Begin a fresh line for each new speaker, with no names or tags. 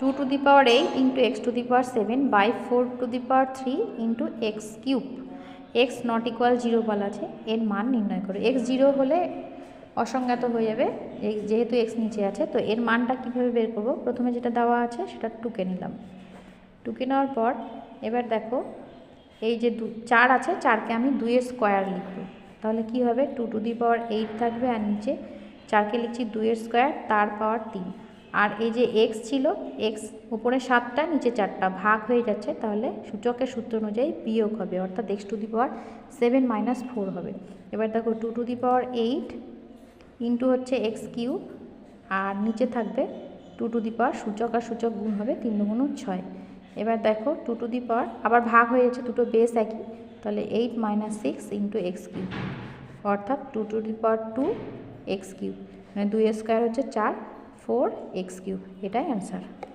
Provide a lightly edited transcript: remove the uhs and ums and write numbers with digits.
2 to the power 8 into x to the power 7 by 4 to the power 3 into x cube x not equal 0 বলা আছে, এর মান নির্ণয় করো। x 0 হলে অসংজ্ঞাত হয়ে যাবে, যেহেতু x নিচে আছে। তো এর মানটা কীভাবে বের করব? প্রথমে যেটা দেওয়া আছে সেটা টুকে নিলাম। টুকে নেওয়ার পর এবার দেখো এই যে 4 আছে, 4কে আমি 2 এর স্কোয়ার লিখব। তাহলে কি হবে? 2 to the power 8 থাকবে, আর নিচে 4কে লিখছি 2 এর স্কোয়ার, তার পাওয়ার 3। আর এই যে এক্স ছিল, এক্স উপরে 7টা নিচে 4টা ভাগ হয়ে যাচ্ছে, তাহলে সূচকের সূত্র অনুযায়ী বিয়োগ হবে, অর্থাৎ x to the power 7 minus 4 হবে। এবার দেখো 2 to the power 8 ইন্টু হচ্ছে এক্স কিউব, আর নিচে থাকবে 2 to the power, সূচক আর সূচক গুণ হবে, 3 দুগুণ 6। এবার দেখো 2 to the power আবার ভাগ হয়ে যাচ্ছে, দুটো বেস একই, তাহলে 8 মাইনাস 6 ইন্টু এক্স কিউব, অর্থাৎ 2 to the power 2 x cube, মানে 2 এর স্কোয়ার হচ্ছে 4, 4 এক্স কিউব, এটাই অ্যান্সার।